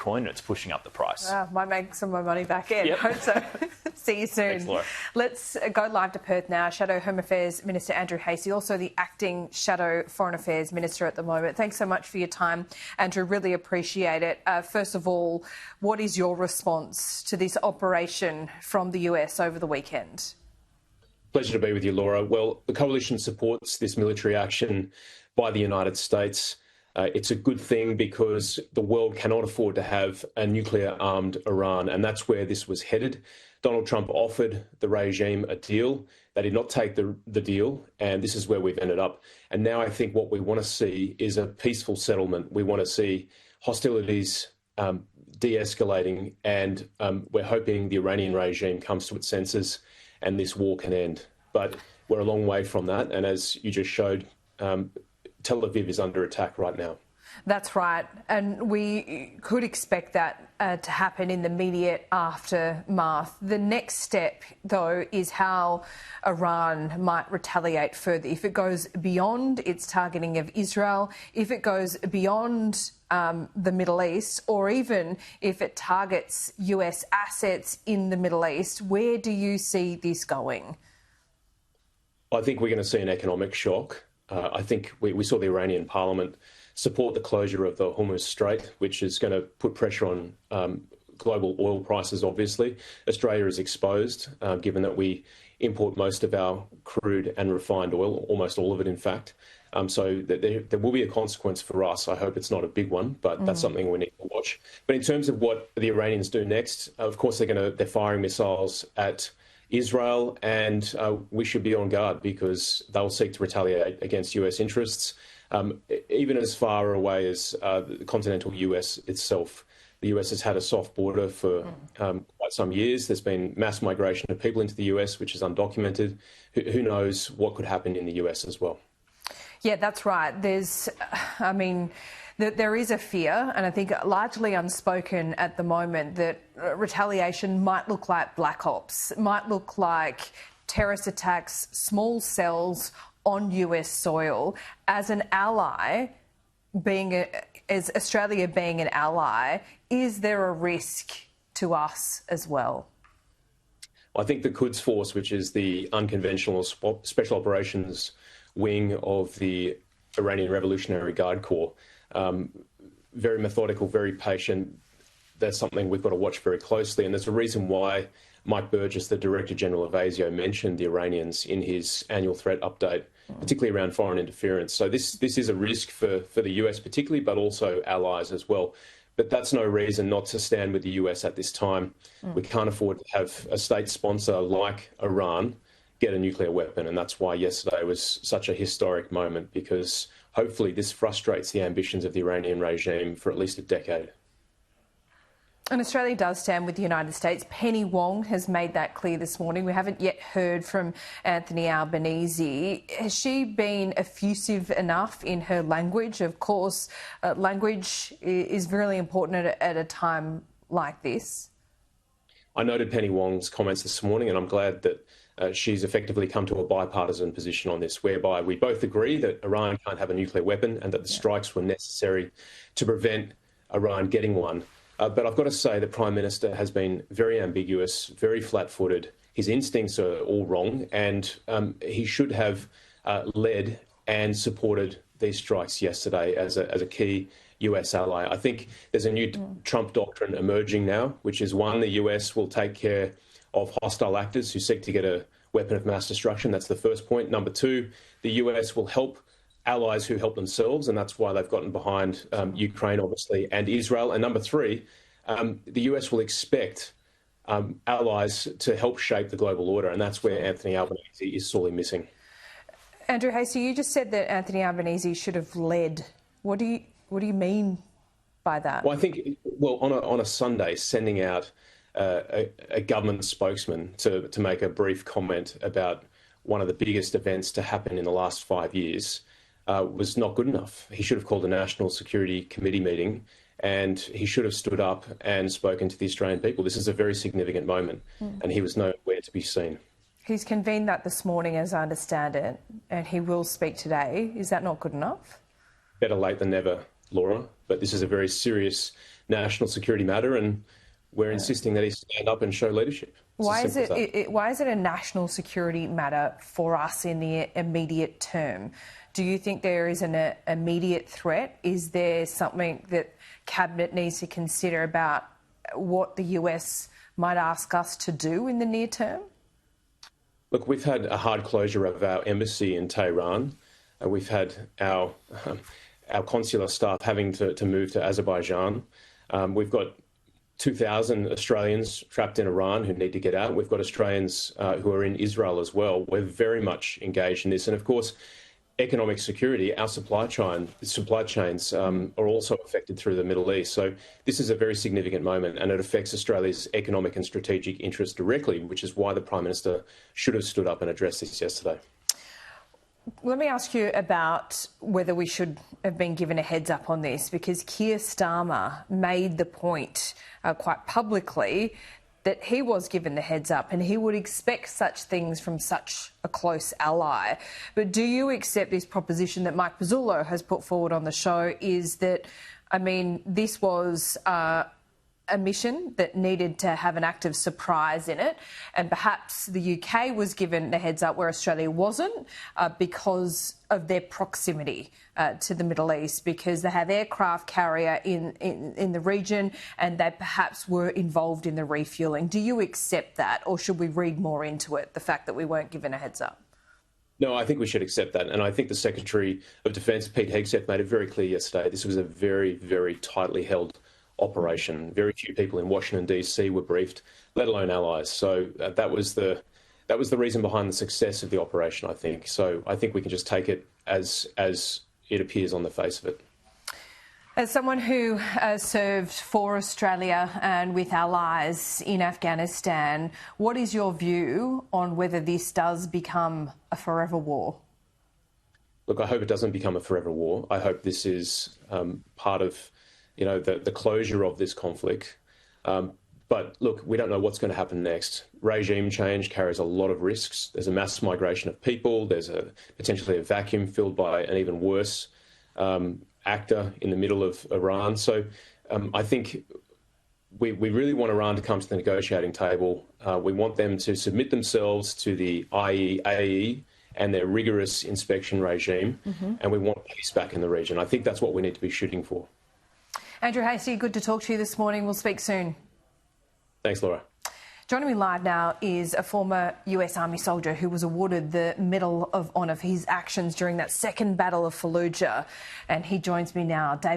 Bitcoin and it's pushing up the price. Might make some more money back in. Yep. Hope so. See you soon. Thanks, Laura. Let's go live to Perth now. Shadow Home Affairs Minister Andrew Hastie, also the acting Shadow Foreign Affairs Minister at the moment. Thanks so much for your time, Andrew. Really appreciate it. First of all, what is your response to this operation from the US over the weekend? Pleasure to be with you, Laura. Well, the coalition supports this military action by the United States. It's a good thing because the world cannot afford to have a nuclear-armed Iran, and that's where this was headed. Donald Trump offered the regime a deal. They did not take the deal, and this is where we've ended up. And now I think what we want to see is a peaceful settlement. We want to see hostilities de-escalating, and we're hoping the Iranian regime comes to its senses and this war can end. But we're a long way from that, and as you just showed, Tel Aviv is under attack right now. That's right, and we could expect that to happen in the immediate aftermath. The next step, though, is how Iran might retaliate further. If it goes beyond its targeting of Israel, if it goes beyond the Middle East, or even if it targets US assets in the Middle East, where do you see this going? I think we're going to see an economic shock. I think we saw the Iranian parliament support the closure of the Hormuz Strait, which is going to put pressure on global oil prices, obviously. Australia is exposed, given that we import most of our crude and refined oil, almost all of it, in fact. So there will be a consequence for us. I hope it's not a big one, but that's something we need to watch. But in terms of what the Iranians do next, of course, they're firing missiles at Israel, and we should be on guard because they'll seek to retaliate against US interests, even as far away as the continental US itself. The US has had a soft border for quite some years. There's been mass migration of people into the US, which is undocumented. Who knows what could happen in the US as well? Yeah, that's right. There is a fear, and I think largely unspoken at the moment, that retaliation might look like black ops, might look like terrorist attacks, small cells on US soil. As an ally, as Australia being an ally, is there a risk to us as well? I think the Quds Force, which is the unconventional special operations wing of the Iranian Revolutionary Guard Corps, very methodical, very patient. That's something we've got to watch very closely. And there's a reason why Mike Burgess, the Director General of ASIO, mentioned the Iranians in his annual threat update, particularly around foreign interference. So this is a risk for the US particularly, but also allies as well. But that's no reason not to stand with the US at this time. We can't afford to have a state sponsor like Iran get a nuclear weapon. And that's why yesterday was such a historic moment, because hopefully this frustrates the ambitions of the Iranian regime for at least a decade. And Australia does stand with the United States. Penny Wong has made that clear this morning. We haven't yet heard from Anthony Albanese. Has she been effusive enough in her language? Of course, language is really important at a time like this. I noted Penny Wong's comments this morning, and I'm glad that she's effectively come to a bipartisan position on this, whereby we both agree that Iran can't have a nuclear weapon and that the strikes were necessary to prevent Iran getting one. But I've got to say the Prime Minister has been very ambiguous, very flat-footed. His instincts are all wrong, and he should have led and supported these strikes yesterday as a key US ally. I think there's a new Trump doctrine emerging now, which is, one, the US will take care of hostile actors who seek to get a weapon of mass destruction. That's the first point. Number two, the US will help allies who help themselves, and that's why they've gotten behind Ukraine, obviously, and Israel. And number three, the US will expect allies to help shape the global order, and that's where Anthony Albanese is sorely missing. Andrew Hastie, you just said that Anthony Albanese should have led. What do you mean by that? Well, I think, on a Sunday, sending out a government spokesman to make a brief comment about one of the biggest events to happen in the last 5 years was not good enough. He should have called a National Security Committee meeting, and he should have stood up and spoken to the Australian people. This is a very significant moment, and he was nowhere to be seen. He's convened that this morning, as I understand it, and he will speak today. Is that not good enough? Better late than never, Laura, but this is a very serious national security matter, and we're insisting that he stand up and show leadership. Why is it a national security matter for us in the immediate term? Do you think there is an immediate threat? Is there something that Cabinet needs to consider about what the US might ask us to do in the near term? Look, we've had a hard closure of our embassy in Tehran. We've had our consular staff having to move to Azerbaijan. We've got 2,000 Australians trapped in Iran who need to get out. We've got Australians who are in Israel as well. We're very much engaged in this. And of course, economic security, our supply chains are also affected through the Middle East. So this is a very significant moment, and it affects Australia's economic and strategic interests directly, which is why the Prime Minister should have stood up and addressed this yesterday. Let me ask you about whether we should have been given a heads up on this, because Keir Starmer made the point quite publicly that he was given the heads up and he would expect such things from such a close ally. But do you accept this proposition that Mike Pezzullo has put forward on the show, is that, I mean, this was a mission that needed to have an act of surprise in it, and perhaps the UK was given the heads up where Australia wasn't because of their proximity to the Middle East, because they have aircraft carrier in the region and they perhaps were involved in the refuelling. Do you accept that, or should we read more into it, the fact that we weren't given a heads up? No, I think we should accept that. And I think the Secretary of Defence, Pete Hegseth, made it very clear yesterday this was a very, very tightly held operation. Very few people in Washington, D.C. were briefed, let alone allies. So that was the reason behind the success of the operation, I think. So I think we can just take it as it appears on the face of it. As someone who served for Australia and with allies in Afghanistan, what is your view on whether this does become a forever war? Look, I hope it doesn't become a forever war. I hope this is part of the closure of this conflict. But look, we don't know what's going to happen next. Regime change carries a lot of risks. There's a mass migration of people. There's potentially a vacuum filled by an even worse actor in the middle of Iran. So I think we really want Iran to come to the negotiating table. We want them to submit themselves to the IAEA and their rigorous inspection regime, and we want peace back in the region. I think that's what we need to be shooting for. Andrew Hastie, good to talk to you this morning. We'll speak soon. Thanks, Laura. Joining me live now is a former US Army soldier who was awarded the Medal of Honor for his actions during that second Battle of Fallujah. And he joins me now, David